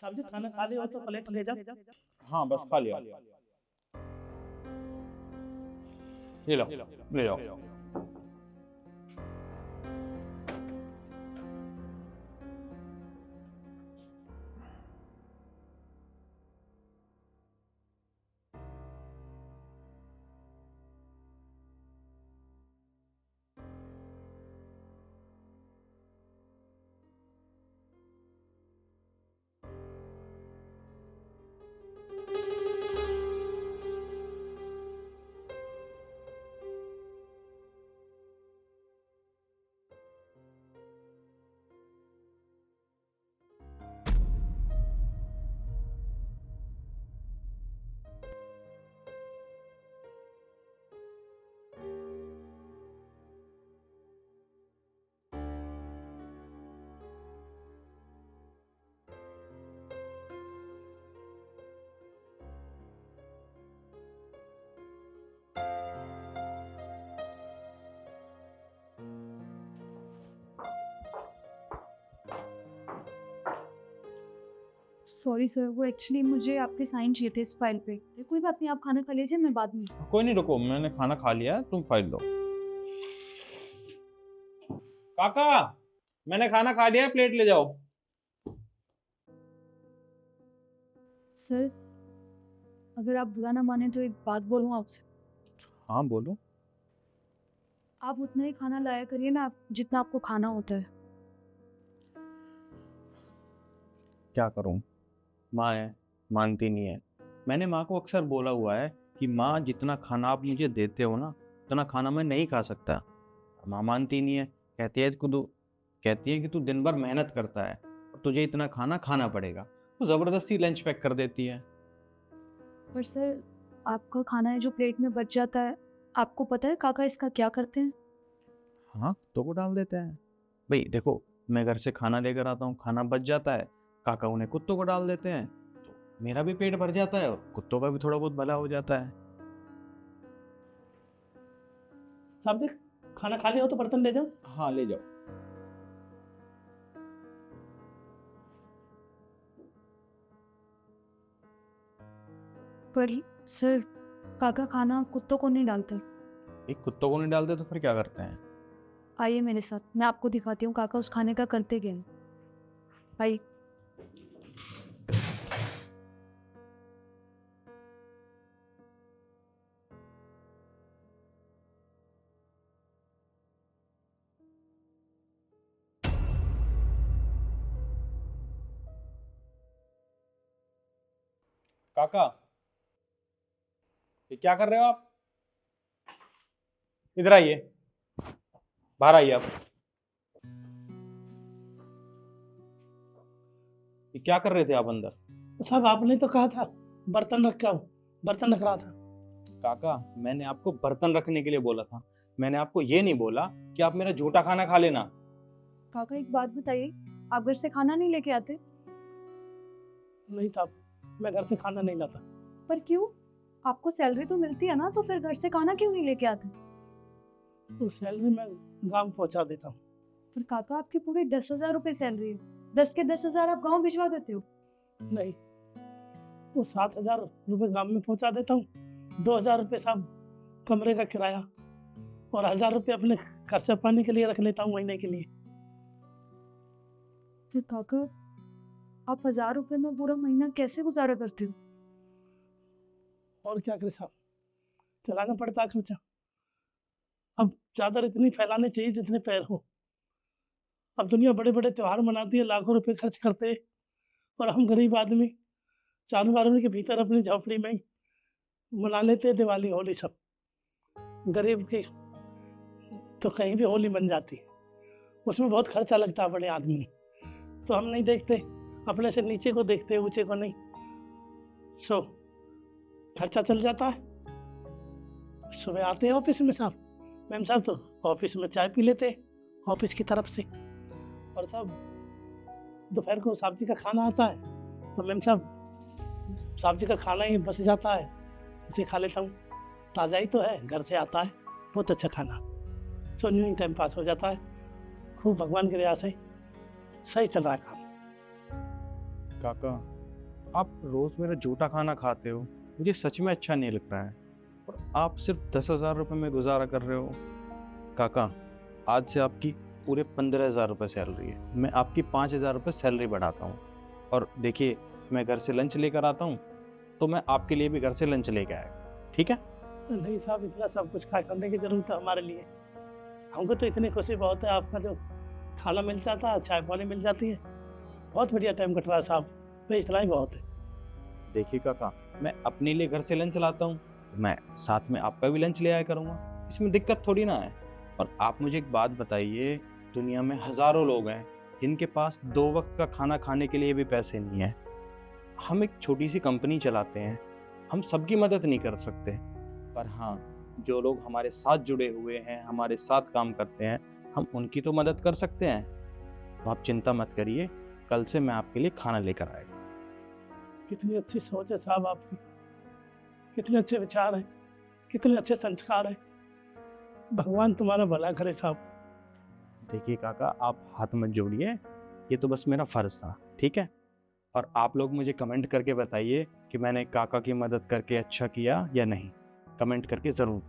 साहब जी खाना खा लिया हो तो प्लेट ले जाओ। हाँ बस खा लिया। ये लो, ले जाओ। सॉरी सर, वो एक्चुअली मुझे आपके साइन चाहिए थे इस फाइल पे। कोई बात नहीं, आप खाना खा लीजिए, मैं बाद में। कोई नहीं, रुको, मैंने खाना खा लिया है, तुम फाइल लो। काका, मैंने खाना खा लिया है, प्लेट ले जाओ। सर, अगर आप बुरा ना माने तो एक बात बोलूँ आपसे। हाँ बोलो। आप उतना ही खाना लाया करिए ना, जितना आपको खाना होता है। क्या करूं, माँ है, मानती नहीं है। मैंने माँ को अक्सर बोला हुआ है कि माँ जितना खाना आप मुझे देते हो ना, उतना खाना मैं नहीं खा सकता। माँ मानती नहीं है, कहती है कि तू दिन भर मेहनत करता है और तुझे इतना खाना खाना पड़ेगा। तो ज़बरदस्ती लंच पैक कर देती है। पर सर, आपका खाना है जो प्लेट में बच जाता है, आपको पता है काका इसका क्या करते हैं? हाँ, कुत्तों को डाल देते हैं। भाई देखो, मैं घर से खाना लेकर आता हूँ, खाना बच जाता है, काका उन्हें कुत्तों को डाल देते हैं, तो मेरा भी पेट भर जाता है और कुत्तों का भी थोड़ा बहुत भला हो जाता है। साहब जी खाना खा लिया हो तो बर्तन ले जाओ। हाँ ले जाओ। पर सर, काका खाना कुत्तों को नहीं डालते। एक कुत्तों को नहीं डालते तो फिर क्या करते हैं? आइए मेरे साथ, मैं आपको दिखाती हूँ काका उस खाने का करते क्या है। आइए। काका, ये क्या कर रहे हो आप? इधर आइए, बाहर आइए आप। ये क्या कर रहे थे आप अंदर? साहब आपने तो कहा था बर्तन रख के आओ, बर्तन रख रहा था। काका, मैंने आपको बर्तन रखने के लिए बोला था, मैंने आपको ये नहीं बोला कि आप मेरा झूठा खाना खा लेना। काका एक बात बताइए, आप घर से खाना नहीं लेके आते? नहीं साहब, मैं घर से खाना नहीं लाता। पर क्यों? आपको सैलरी तो मिलती है ना, तो फिर घर से खाना क्यों नहीं लेके आते? तो सैलरी मैं गांव पहुंचा देता हूँ। पर काका, आपकी पूरी 10,000 रुपए सैलरी है, 10 के 10,000 आप गांव भिजवा देते हो। नहीं, वो 7,000 रुपये गांव में पहुंचा देता हूँ, 2,000 रुपये साहब कमरे का किराया और 1,000 रुपये अपने खर्चा पानी के लिए रख लेता हूँ महीने के लिए। फिर काका, आप 1,000 रुपए में पूरा महीना कैसे गुजारा करते हो? और क्या करे साहब, चलाना पड़ता है खर्चा। अब चादर इतनी फैलाने चाहिए जितने पैर हो। अब दुनिया बड़े बड़े त्योहार मनाती है, लाखों रुपए खर्च करते हैं, और हम गरीब आदमी जानवरों के भीतर अपनी झोपड़ी में ही मना लेते हैं दिवाली होली। सब गरीब की तो कहीं भी होली बन जाती है, उसमें बहुत खर्चा लगता है बड़े आदमी। तो हम नहीं देखते, अपने से नीचे को देखते हैं, ऊंचे को नहीं। सो खर्चा चल जाता है। सुबह आते हैं ऑफिस में साहब, मैम साहब तो ऑफिस में चाय पी लेते हैं ऑफिस की तरफ से, और साहब दोपहर को साहब जी का खाना आता है तो मैम साहब जी का खाना ही बच जाता है, उसे खा लेता हूँ। ताज़ा ही तो है, घर से आता है, बहुत अच्छा खाना। सो यूँ ही टाइम पास हो जाता है। खूब भगवान की दया से सही चल रहा है काम। काका, आप रोज मेरा जूठा खाना खाते हो, मुझे सच में अच्छा नहीं लग रहा है। और आप सिर्फ 10,000 रुपये में गुजारा कर रहे हो। काका, आज से आपकी पूरे 15,000 रुपये सैलरी है। मैं आपकी 5,000 रुपये सैलरी बढ़ाता हूँ। और देखिए, मैं घर से लंच लेकर आता हूँ, तो मैं आपके लिए भी घर से लंच लेकर आएगा, ठीक है? नहीं साहब, इतना सब कुछ खा करने की जरूरत है हमारे लिए? हमको तो इतनी खुशी बहुत है, आपका जो खाना मिल जाता है, चाय पानी मिल जाती है, बहुत बढ़िया टाइम कट रहा है साहब। तो इतना ही बहुत है। देखिए काका, मैं अपने लिए घर से लंच लाता हूँ, मैं साथ में आपका भी लंच ले आया करूँगा, इसमें दिक्कत थोड़ी ना है। और आप मुझे एक बात बताइए, दुनिया में हज़ारों लोग हैं जिनके पास 2 वक्त का खाना खाने के लिए भी पैसे नहीं है। हम एक छोटी सी कंपनी चलाते हैं, हम सबकी मदद नहीं कर सकते, पर हाँ, जो लोग हमारे साथ जुड़े हुए हैं, हमारे साथ काम करते हैं, हम उनकी तो मदद कर सकते हैं। तो आप चिंता मत करिए, कल से मैं आपके लिए खाना लेकर आएगा। कितनी अच्छी सोच है साहब आपकी, कितने अच्छे विचार हैं, कितने अच्छे संस्कार हैं। भगवान तुम्हारा भला करे साहब। देखिए काका, आप हाथ मत जोड़िए, ये तो बस मेरा फ़र्ज़ था, ठीक है? और आप लोग मुझे कमेंट करके बताइए कि मैंने काका की मदद करके अच्छा किया या नहीं। कमेंट करके ज़रूर।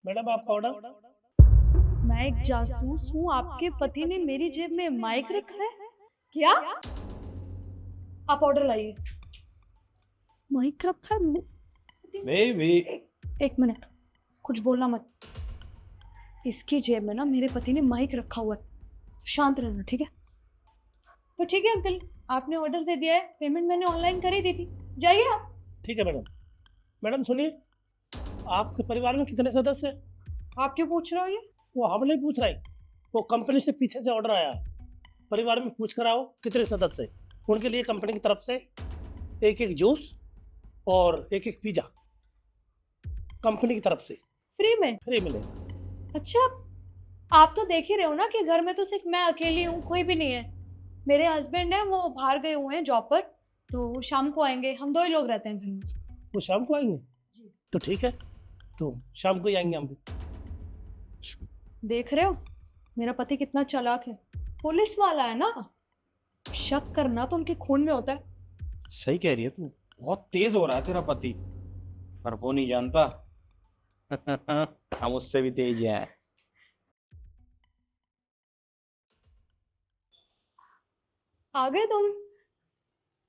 मैडम, आपका ऑर्डर। मैं एक जासूस हूँ? आपके पति ने मेरी जेब में माइक रखा है क्या? आप ऑर्डर लाइए। माइक रखा है? बेबी, एक मिनट, कुछ बोलना मत। इसकी जेब में ना मेरे पति ने माइक रखा हुआ है, शांत रहना, ठीक है? तो ठीक है अंकल, आपने ऑर्डर दे दिया है, पेमेंट मैंने ऑनलाइन कर ही दी थी, जाइए आप। ठीक है मैडम। मैडम सुनिए, आपके परिवार में कितने सदस्य हैं? आप क्यों पूछ रहे हो ये? वो हम नहीं पूछ रहे, वो कंपनी से पीछे से ऑर्डर आया है। परिवार में पूछ कर आओ कितने सदस्य हैं। उनके लिए कंपनी की तरफ से एक एक जूस और एक एक पिज़्ज़ा कंपनी की तरफ से फ्री में? फ्री मिलेगा। अच्छा, आप तो देख ही रहे हो ना कि घर में तो सिर्फ मैं अकेली हूँ, कोई भी नहीं है। मेरे हस्बैंड है, वो बाहर गए हुए हैं जॉब पर, तो वो शाम को आएंगे। हम 2 ही लोग रहते हैं घर में। वो शाम को आएंगे? तो ठीक है, तो शाम को ही आएंगे हम भी। देख रहे हो मेरा पति कितना चालाक है, पुलिस वाला है ना। शक करना तो उनके खून में होता है। सही कह रही है तू, बहुत तेज़ हो रहा है तेरा पति, पर वो नहीं जानता हम उससे भी तेज हैं। आ गए तुम?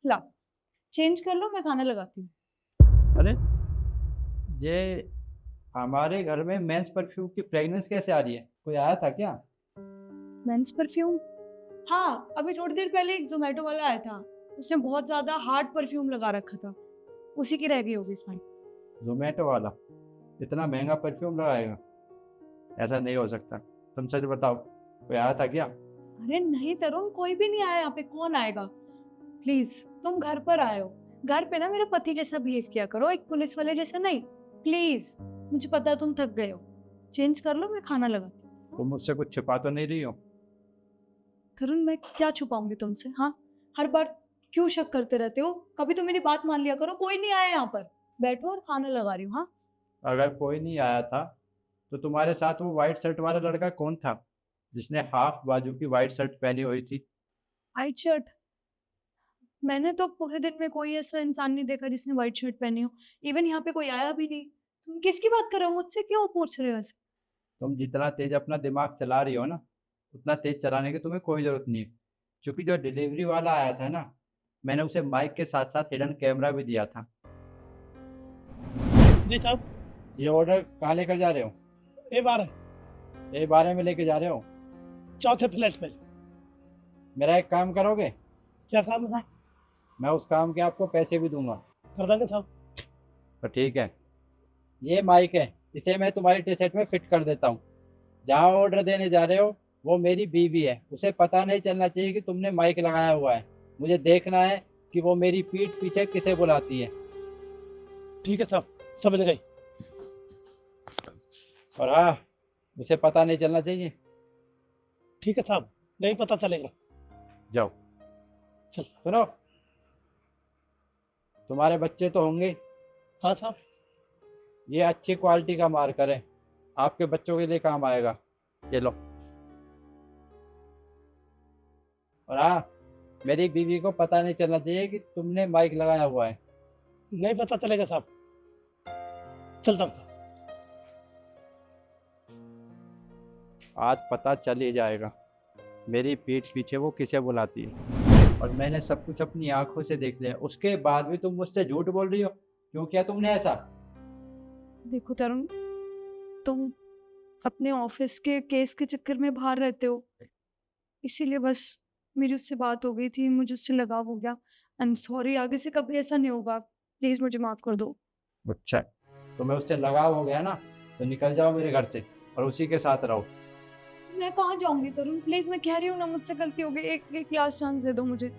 ला, चेंज कर लो, मैं खाना लगाती हूँ। अरे, ये हमारे घर में मेंस परफ्यूम की फ्रेगनेंस कैसे आ रही है? कोई आया था क्या? Men's perfume? हाँ, अभी थोड़ी देर पहले एक जोमेटो वाला आया था, उसने बहुत ज्यादा हार्ड परफ्यूम लगा रखा था, उसी की रह गई होगी इसमें। जोमेटो वाला इतना महंगा परफ्यूम लगाएगा? ऐसा नहीं हो सकता, तुम सच बताओ, कोई आया था क्या? अरे नहीं तरुण, कोई भी नहीं आया यहाँ पे, कौन आएगा? प्लीज, तुम घर पर आए हो, घर पे ना मेरे पति जैसा बिहेव किया करो, एक पुलिस वाले जैसा नहीं। प्लीज, मुझे पता है तुम थक गए हो, चेंज कर लो, मैं खाना लगाती हूँ। तुम मुझसे कुछ छिपा तो नहीं रही हो? तरुण, मैं क्या छुपाऊंगी तुमसे? हाँ, हर बार क्यों शक करते रहते हो? कभी तो मेरी बात मान लिया करो। कोई नहीं आया यहाँ पर, बैठो और खाना लगा रही हूँ। हाँ, अगर कोई नहीं आया था तो तुम्हारे साथ वो वाइट शर्ट वाला लड़का कौन था जिसने हाफ बाजू की वाइट शर्ट पहनी हुई थी? White shirt? मैंने तो पूरे दिन में कोई ऐसा इंसान नहीं देखा जिसने व्हाइट शर्ट पहनी हो। इवन यहाँ पे कोई आया भी नहीं। तुम किसकी बात कर रहे हो? मुझसे क्यों पूछ रहे हो ऐसे? तुम जितना तेज अपना दिमाग चला रही हो ना, उतना तेज चलाने की तुम्हें कोई ज़रूरत नहीं है, क्योंकि जो डिलीवरी वाला आया था ना, मैंने उसे माइक के साथ साथ हिडन कैमरा भी दिया था। जी साहब। ये ऑर्डर कहाँ लेकर जा रहे हो? A12 A12 में लेके जा रहे हो? चौथे फ्लैट पे। मेरा एक काम करोगे? क्या काम है? मैं उस काम के आपको पैसे भी दूंगा। कर देंगे साहब। तो ठीक है, ये माइक है, इसे मैं तुम्हारी टी शर्ट में फिट कर देता हूँ। जहाँ ऑर्डर देने जा रहे हो वो मेरी बीवी है, उसे पता नहीं चलना चाहिए कि तुमने माइक लगाया हुआ है। मुझे देखना है कि वो मेरी पीठ पीछे किसे बुलाती है। ठीक है साहब, समझ गई। और हाँ, उसे पता नहीं चलना चाहिए। ठीक है साहब, नहीं पता चलेगा। जाओ। चल। सुनो, तुम्हारे बच्चे तो होंगे, हाँ साहब। ये अच्छी क्वालिटी का मार्कर है, आपके बच्चों के लिए काम आएगा। ये लो। और हाँ, मेरी बीवी को पता नहीं चलना चाहिए कि तुमने माइक लगाया हुआ है। नहीं पता चलेगा साहब, चलता हूँ। आज पता चल ही जाएगा मेरी पीठ पीछे वो किसे बुलाती है। और मैंने सब कुछ अपनी आंखों से देख लिया, उसके बाद भी तुम मुझसे झूठ बोल रही हो। क्यों किया तुमने ऐसा? देखो तरुण, तुम अपने ऑफिस के केस के चक्कर में बाहर रहते हो, इसीलिए बस मेरी उससे बात हो गई थी, मुझे उससे लगाव हो गया। आई एम सॉरी, आगे से कभी ऐसा नहीं होगा, प्लीज मुझे माफ कर दो। अच्छा, तुम्हें उससे लगाव हो गया ना, तो निकल जाओ मेरे घर से और उसी के साथ रहो। मैं कहाँ जाऊंगी तरुण, प्लीज, मैं कह रही हूँ ना, मुझसे गलती हो गई, एक लास्ट चांस दे दो मुझे।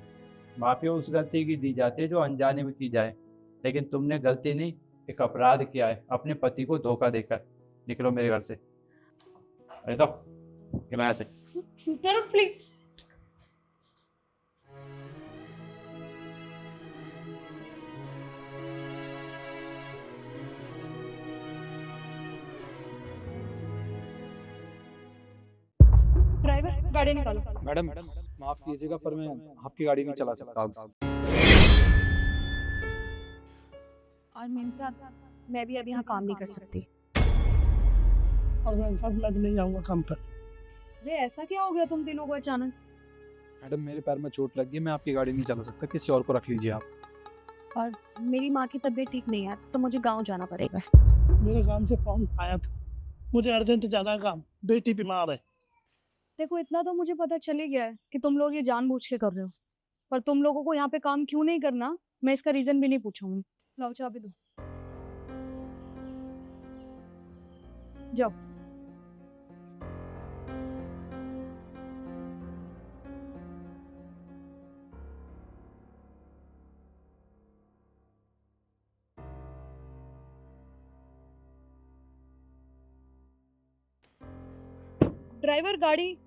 माफी उस गलती की दी जाती है जो अनजाने में की जाए, लेकिन तुमने गलती नहीं, एक अपराध किया है अपने पति को धोखा देकर। निकलो मेरे घर से। अरे तो निकलो यहाँ से। तरुण प्लीज। ड्राइवर, गाड़ी निकालो। मैडम माफ कीजिएगा पर मैं आपकी गाड़ी नहीं चला सकता। और मैम साहब, मैं भी अब यहाँ काम नहीं कर सकती। और मैं साहब मैं भी नहीं जाऊँगा काम पर। अरे ऐसा क्या हो गया तुम तीनों को अचानक? मैडम मेरे पैर में चोट लग गई, मैं आपकी गाड़ी नहीं चला सकता, किसी और को रख लीजिए आप। और मेरी माँ की तबीयत ठीक नहीं है तो मुझे गांव जाना पड़ेगा। मेरे काम से फोन आया था, मुझे अर्जेंट जाना है काम, बेटी बीमार है। देखो, इतना तो मुझे पता चल ही गया है कि तुम लोग ये जानबूझ के कर रहे हो, पर तुम लोगों को यहाँ पे काम क्यों नहीं करना, मैं इसका रीजन भी नहीं पूछूंगी। लाओ चाबी दो, जाओ। ड्राइवर, गाड़ी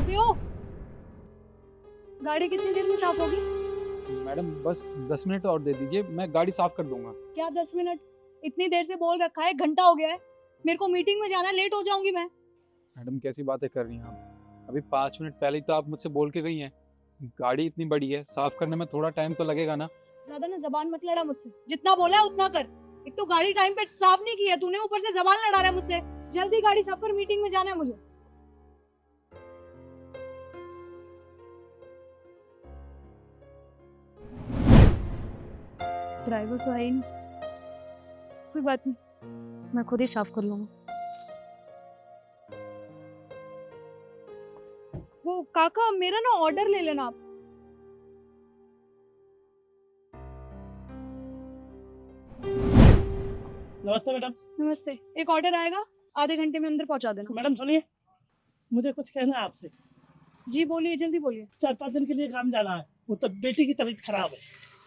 पियो। गाड़ी कितनी देर में साफ होगी? मैडम बस 10 मिनट और दे दीजिए, मैं गाड़ी साफ कर दूंगा। क्या 10 मिनट? इतनी देर से बोल रखा है, 1 घंटा हो गया है। मेरे को मीटिंग में जाना है, लेट हो जाऊंगी मैं। मैडम कैसी बातें कर रही हैं आप? अभी 5 मिनट पहले ही तो आप मुझसे बोल के गई हैं। गाड़ी इतनी बड़ी है, साफ करने में थोड़ा टाइम तो लगेगा ना। ज्यादा ना जबान मत लड़ा मुझसे, जितना बोला है उतना कर। एक तो गाड़ी टाइम पे साफ नहीं की है तूने, ऊपर से जबान लड़ा रहा है मुझसे। जल्दी गाड़ी साफ कर, मीटिंग में जाना है मुझे। ड्राइवर तो है ही नहीं, कोई बात नहीं, मैं खुद ही साफ कर लूंगा। वो काका, मेरा ना ऑर्डर ले लेना आप। नमस्ते मैडम। नमस्ते, एक ऑर्डर आएगा, आधे घंटे में अंदर पहुंचा देना। मैडम सुनिए, मुझे कुछ कहना है आपसे। जी बोलिए, जल्दी बोलिए। 4-5 दिन के लिए काम जाना है, वो तो बेटी की तबीयत खराब है,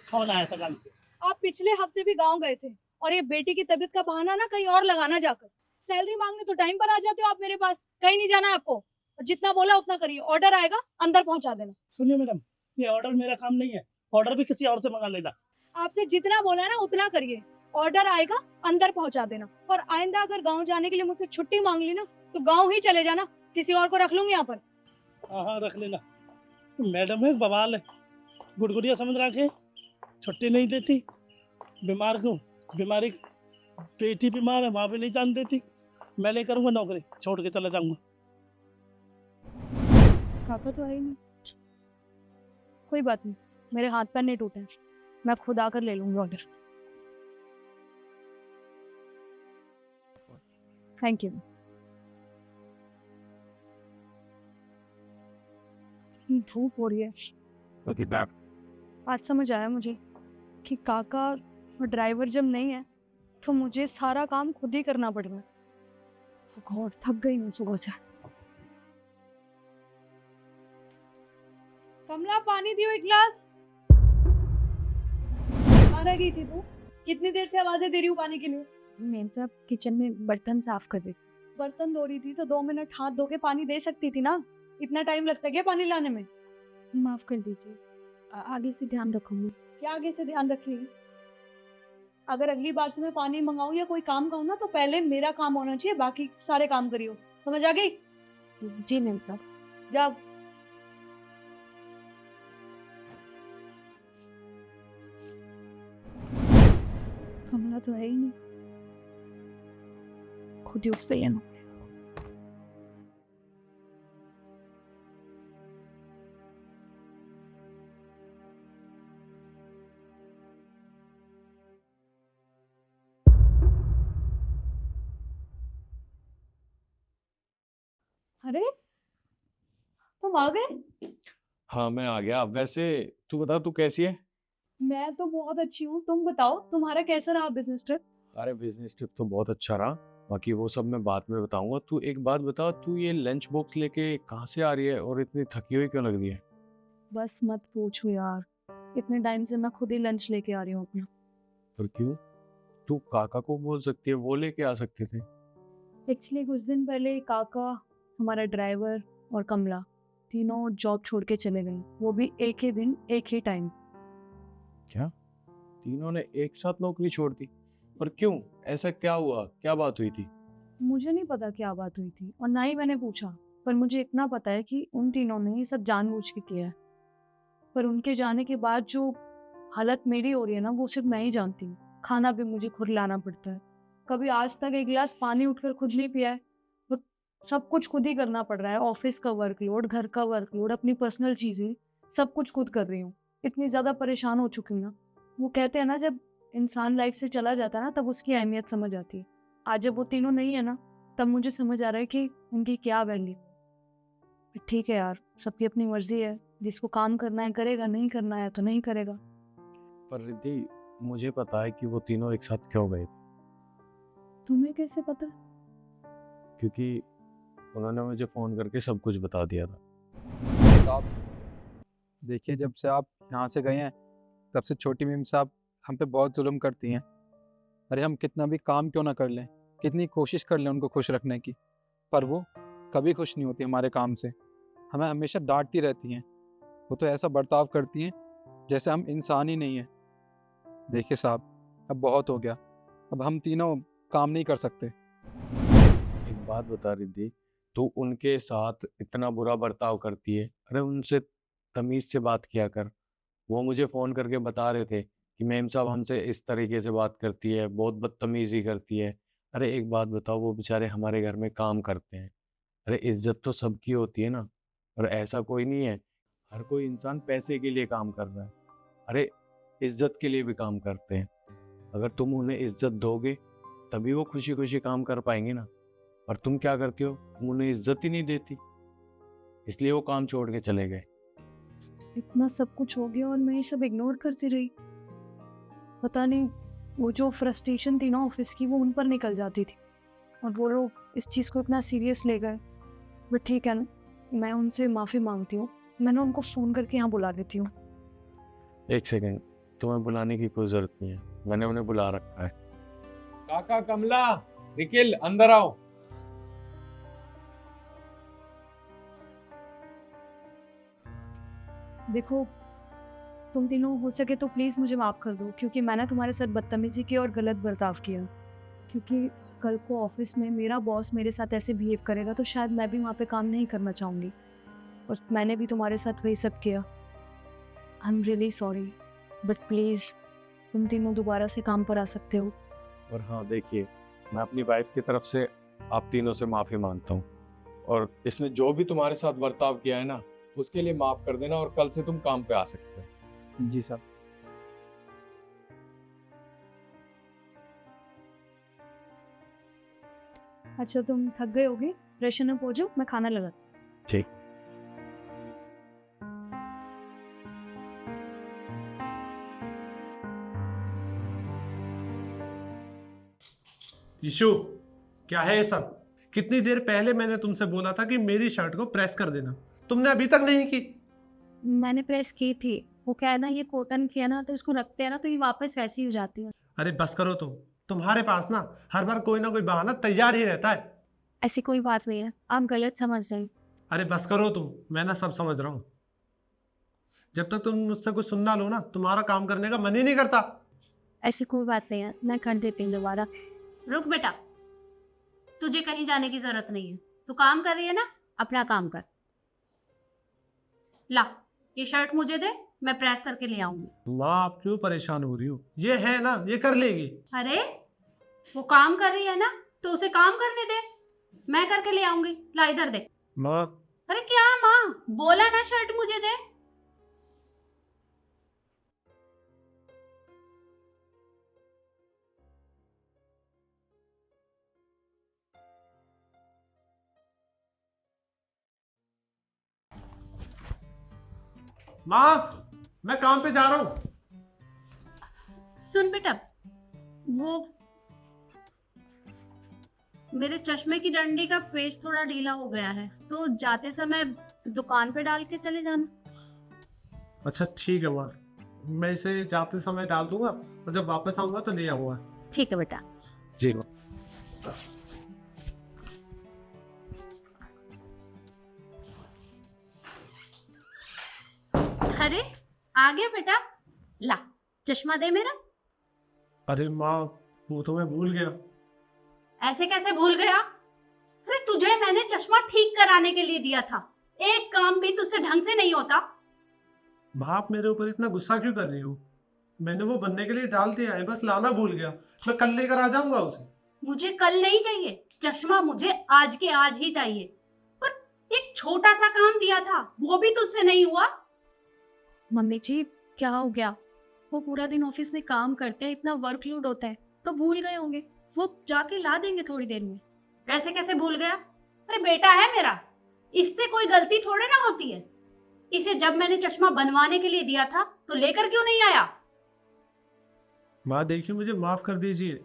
फोन आया था काम से। आप पिछले हफ्ते भी गांव गए थे, और ये बेटी की तबीयत का बहाना ना कहीं और लगाना जाकर। सैलरी मांगने तो टाइम पर आ जाते हो आप मेरे पास, कहीं नहीं जाना है आपको। और जितना बोला उतना करिए, ऑर्डर आएगा अंदर पहुंचा देना। सुनिए मैडम, ये ऑर्डर मेरा काम नहीं है, ऑर्डर भी किसी और से मंगा लेना। आपसे जितना बोला है ना उतना करिए, ऑर्डर आएगा अंदर पहुंचा देना। और आइंदा अगर गांव जाने के लिए मुझसे छुट्टी मांग ली ना, तो गांव ही चले जाना, किसी और को रख लूंगी यहाँ पर। हाँ हाँ रख लेना। मैडम है बवाल है, गुड़गुड़िया समझ रखे, छुट्टी नहीं देती, बीमार क्यों, बीमारी, बेटी बीमार है वहाँ भी नहीं जान देती। मैं नहीं करूँगा नौकरी, छोड़ के चला जाऊँगा। काका तो आई नहीं, कोई बात नहीं, मेरे हाथ पैर नहीं टूटे, मैं खुद आकर ले लूंगी ऑर्डर। Thank you. धूप हो रही है। आज समझ आया मुझे कि काका और ड्राइवर जब नहीं है तो मुझे सारा काम खुद ही करना पड़ेगा। गॉड, थक गई मैं सुबह से। कमला, पानी दियो 1 गिलास। कहाँ गई थी तू? कितनी देर से आवाजें दे रही हूँ पानी के लिए। मैम साहब किचन में बर्तन साफ कर रही। बर्तन धो रही थी तो 2 मिनट हाथ धो के पानी दे सकती थी ना, इतना टाइम लगता है क्या पानी लाने में? माफ कर दीजिए, आगे से ध्यान रखूंगी। क्या आगे से ध्यान रखिएगी? अगर अगली बार से मैं पानी मंगाऊं या कोई काम कहूँ ना, तो पहले मेरा काम होना चाहिए, बाकी सारे काम करियो। समझ आ गई? जी मैम साहब। जा। कमला तो है ही नहीं, खुद ही उठते है ना। अरे तुम आ गए। हाँ मैं आ गया। वैसे तू बता, तू कैसी है? मैं तो बहुत अच्छी हूँ, तुम बताओ तुम्हारा कैसा रहा बिजनेस ट्रिप? अरे बिजनेस ट्रिप तो बहुत अच्छा रहा, बाकी वो सब मैं बाद में बताऊंगा। तू एक बात बता, तू ये लंच बॉक्स लेके कहाँ से आ रही है और इतनी थकी हुई क्यों लग रही है? बस मत पूछो यार, इतने टाइम से मैं खुद ही लंच लेके आ रही हूँ अपना। और क्यों? तू काका को बोल सकती है, वो लेके आ सकते थे। पिछले कुछ दिन पहले काका, हमारा ड्राइवर और कमला तीनों जॉब छोड़ के चले गए, वो भी एक ही दिन एक ही टाइम। क्या तीनों ने एक साथ नौकरी छोड़ दी? पर क्यों? ऐसा क्या हुआ? क्या बात हुई थी? मुझे नहीं पता क्या बात हुई थी और ना ही मैंने पूछा, पर मुझे इतना पता है कि उन तीनों ने ये सब जानबूझ के किया है। पर उनके जाने के बाद जो हालत मेरी हो रही है ना, वो सिर्फ मैं ही जानती हूँ। खाना भी मुझे खुद लाना पड़ता है, कभी आज तक एक गिलास पानी उठकर खुद नहीं पिया है। और सब कुछ खुद ही करना पड़ रहा है, ऑफिस का वर्कलोड, घर का वर्कलोड, अपनी पर्सनल चीज़ें, सब कुछ खुद कर रही हूँ। इतनी ज़्यादा परेशान हो चुकी हूँ ना। वो कहते हैं ना, जब इंसान लाइफ से चला जाता है ना, तब उसकी अहमियत समझ आती है। आज जब वो तीनों नहीं है ना, तब मुझे समझ आ रहा है कि उनकी क्या वैल्यू। ठीक है यार, सबकी अपनी मर्जी है, जिसको काम करना है करेगा, नहीं करना है तो नहीं करेगा। पर रिद्धि, मुझे पता है कि वो तीनों एक साथ क्यों गए थे। तुम्हें कैसे पता? क्योंकि उन्होंने मुझे फोन करके सब कुछ बता दिया था। साहब देखिए, जब से आप यहाँ से गए हैं तब से छोटी मीम साहब हम पे बहुत जुल्म करती हैं। अरे हम कितना भी काम क्यों ना कर लें, कितनी कोशिश कर लें उनको खुश रखने की, पर वो कभी खुश नहीं होती हमारे काम से। हमें हमेशा डांटती रहती हैं। वो तो ऐसा बर्ताव करती हैं जैसे हम इंसान ही नहीं हैं। देखिए साहब, अब बहुत हो गया, अब हम तीनों काम नहीं कर सकते। एक बात बता रिद्धि, तू उनके साथ इतना बुरा बर्ताव करती है, अरे उनसे तमीज से बात किया कर। वो मुझे फोन करके बता रहे थे कि मेम साहब हमसे इस तरीके से बात करती है, बहुत बदतमीजी करती है। अरे एक बात बताओ, वो बेचारे हमारे घर में काम करते हैं। अरे इज्जत तो सबकी होती है ना। और ऐसा कोई नहीं है, हर कोई इंसान पैसे के लिए काम कर रहा है। अरे इज्जत के लिए भी काम करते हैं। अगर तुम उन्हें इज्जत दोगे तभी वो खुशी खुशी काम कर पाएंगे ना। और तुम क्या करती हो? तुम उन्हें इज्जत ही नहीं देती, इसलिए वो काम छोड़ के चले गए। इतना सब कुछ हो गया और मैं ये सब इग्नोर करती रही। पता नहीं, वो जो फ्रस्ट्रेशन थी ना ऑफिस की, वो उन पर निकल जाती थी और वो लोग इस चीज़ को इतना सीरियस ले गए। बट ठीक है ना, मैं उनसे माफ़ी मांगती हूँ। मैंने उनको फ़ोन करके यहाँ बुला देती हूँ। एक सेकेंड, तुम्हें बुलाने की कोई जरूरत नहीं है, मैंने उन्हें बुला रखा है। काका, कमला, निखिल, अंदर आओ। देखो, तुम तीनों हो सके तो प्लीज़ मुझे माफ़ कर दो, क्योंकि मैंने तुम्हारे साथ बदतमीज़ी की और गलत बर्ताव किया। क्योंकि कल को ऑफिस में मेरा बॉस मेरे साथ ऐसे बिहेव करेगा तो शायद मैं भी वहाँ पे काम नहीं करना चाहूँगी। और मैंने भी तुम्हारे साथ वही सब किया। I am really sorry, but please तुम तीनों दोबारा से काम पर आ सकते हो। और हाँ देखिए, मैं अपनी वाइफ की तरफ से आप तीनों से माफ़ी मांगता हूँ, और इसने जो भी तुम्हारे साथ बर्ताव किया है ना, उसके लिए माफ़ कर देना, और कल से तुम काम पे आ सकते हो। जी साहब। अच्छा, तुम थक गए होगे, फ्रेशन अप हो जाओ, मैं खाना लगा। ठीक। यीशु, क्या है ये सब? कितनी देर पहले मैंने तुमसे बोला था कि मेरी शर्ट को प्रेस कर देना, तुमने अभी तक नहीं की। मैंने प्रेस की थी, वो क्या है ना, ये कॉटन की है ना, तो इसको रखते हैं ना तो ये वापस वैसी हो जाती है। अरे बस करो तुम्हारे पास ना हर बार कोई ना कोई बहाना तैयार ही रहता है। ऐसी कोई बात नहीं है, आप गलत समझ रहे हैं। अरे बस करो मैं ना सब समझ रहा हूँ। जब तक तुम मुझसे कुछ सुन ना लो ना, तुम्हारा काम करने का मन ही नहीं करता। ऐसी कोई बात नहीं है, मैं कर देती हूँ दोबारा। रुक बेटा, तुझे कहीं जाने की जरूरत नहीं है, तू काम कर रही है ना, अपना काम कर। ला, ये शर्ट मुझे दे, मैं प्रेस करके ले आऊंगी। माँ आप क्यों परेशान हो रही हो? ये है ना, ये कर लेगी। अरे वो काम कर रही है ना, तो उसे काम करने दे, मैं करके ले आऊंगी। ला इधर दे। माँ अरे क्या माँ, बोला ना शर्ट मुझे दे। माँ मैं काम पे जा रहा हूँ। सुन बेटा, वो मेरे चश्मे की डंडी का पेच थोड़ा ढीला हो गया है, तो जाते समय दुकान पे डाल के चले जाना। अच्छा ठीक है माँ, मैं इसे जाते समय डाल दूंगा और जब वापस आऊंगा तो ले आऊंगा। ठीक है बेटा। जी माँ। अरे आ गया बेटा, ला चश्मा दे मेरा। अरे माँ वो तो मैं भूल गया। ऐसे कैसे भूल गया? अरे तुझे मैंने चश्मा ठीक कराने के लिए दिया था, एक काम भी तुझसे ढंग से नहीं होता। माँ आप मेरे ऊपर इतना गुस्सा क्यों कर रही हो? मैंने वो बनने के लिए डाल दिया है, बस लाना भूल गया। मैं कल लेकर आ जाऊंगा उसे। मुझे कल नहीं चाहिए, चश्मा मुझे आज के आज ही चाहिए। पर एक छोटा सा काम दिया था, वो भी तुझसे नहीं हुआ। मम्मी जी क्या हो गया? वो पूरा दिन ऑफिस में काम करते हैं, इतना वर्कलोड होता है, तो भूल गए होंगे। वो जाके ला देंगे थोड़ी देर में। कैसे कैसे भूल गया? अरे बेटा है मेरा, इससे कोई गलती थोड़े ना होती है। इसे जब मैंने चश्मा बनवाने के लिए दिया था तो लेकर क्यों नहीं आया? माँ देखिए मुझे माफ कर दीजिए,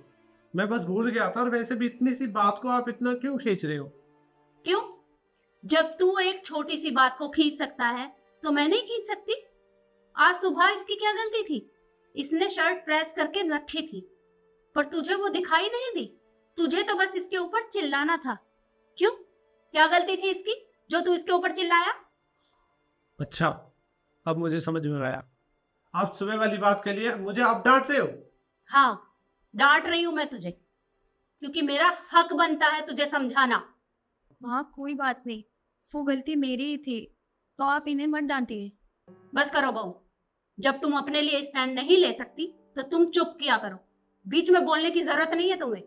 मैं बस भूल गया था। और वैसे भी इतनी सी बात को आप इतना क्यों खींच रहे हो? क्यों? जब तू एक छोटी सी बात को खींच सकता है तो मैं नहीं खींच सकती? आज सुबह इसकी क्या गलती थी? इसने शर्ट प्रेस करके रखी थी, पर तुझे वो दिखाई नहीं दी। तुझे तो बस इसके ऊपर चिल्लाना था। क्यों? क्या गलती थी इसकी जो तू इसके ऊपर चिल्लाया? अच्छा अब मुझे समझ में आया, आप सुबह वाली बात के लिए मुझे आप डांट रहे हो। हाँ, डांट रही हूं मैं तुझे, क्योंकि मेरा हक बनता है तुझे समझाना। माँ कोई बात नहीं, वो गलती मेरी ही थी, तो आप इन्हें मत डांटिए। बस करो बहू, जब तुम अपने लिए स्टैंड नहीं ले सकती तो तुम चुप किया करो। बीच में बोलने की जरूरत नहीं है तुम्हें।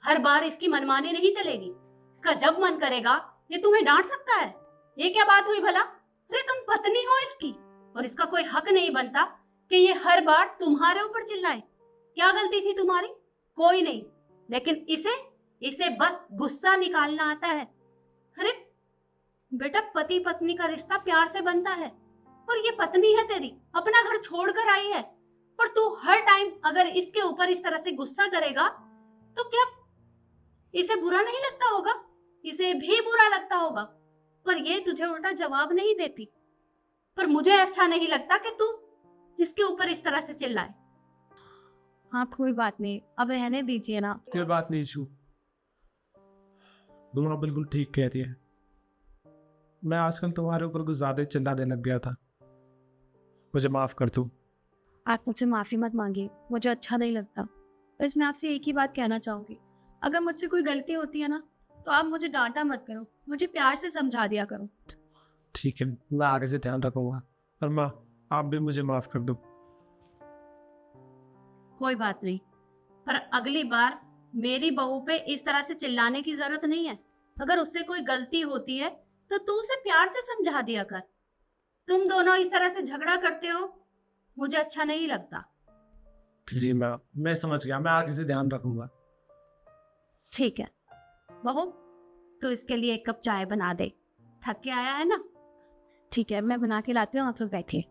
हर बार इसकी मनमानी नहीं चलेगी। इसका जब मन करेगा ये तुम्हें डांट सकता है। ये क्या बात हुई भला? अरे तुम पत्नी हो इसकी, और इसका कोई हक नहीं बनता कि ये हर बार तुम्हारे ऊपर चिल्लाए। क्या गलती थी तुम्हारी? कोई नहीं, लेकिन इसे बस गुस्सा निकालना आता है। अरे बेटा, पति पत्नी का रिश्ता प्यार से बनता है, और ये पत्नी है तेरी, अपना घर छोड़कर आई है। पर तू हर टाइम अगर इसके ऊपर इस तरह से गुस्सा करेगा तो क्या इसे बुरा नहीं लगता होगा? इसे भी बुरा लगता होगा, पर ये तुझे उल्टा जवाब नहीं देती। पर मुझे अच्छा नहीं लगता कि तू इसके ऊपर इस तरह से चिल्लाए। हाँ कोई बात नहीं, अब रहने दीजिए ना। कोई बात नहीं इशू, तुम बिल्कुल ठीक कह रही है। मैं आजकल तुम्हारे ऊपर कुछ ज्यादा चिल्लाने लग गया था, मुझे माफ कर दो। आप मुझसे माफ़ी मत मांगिए, मुझे अच्छा नहीं लगता। बस मैं आपसे एक ही बात कहना चाहूँगी, अगर मुझसे कोई गलती होती है ना, तो आप मुझे डांटा मत करो, मुझे प्यार से समझा दिया करो। ठीक है, मैं आगे से ध्यान रखूंगा। और माँ आप भी मुझे माफ कर दो। कोई बात नहीं, पर अगली बार मेरी बहू पे इस तरह से चिल्लाने की जरूरत नहीं है। अगर उससे कोई गलती होती है तो तू उसे प्यार से समझा दिया कर। तुम दोनों इस तरह से झगड़ा करते हो, मुझे अच्छा नहीं लगता। जी मैं समझ गया, मैं आगे से ध्यान रखूंगा। ठीक है बहू, तो इसके लिए एक कप चाय बना दे, थक के आया है ना। ठीक है, मैं बना के लाती हूँ, आप लोग बैठिए।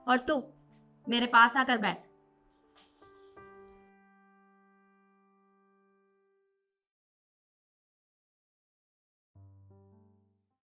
और तू मेरे पास आकर बैठ।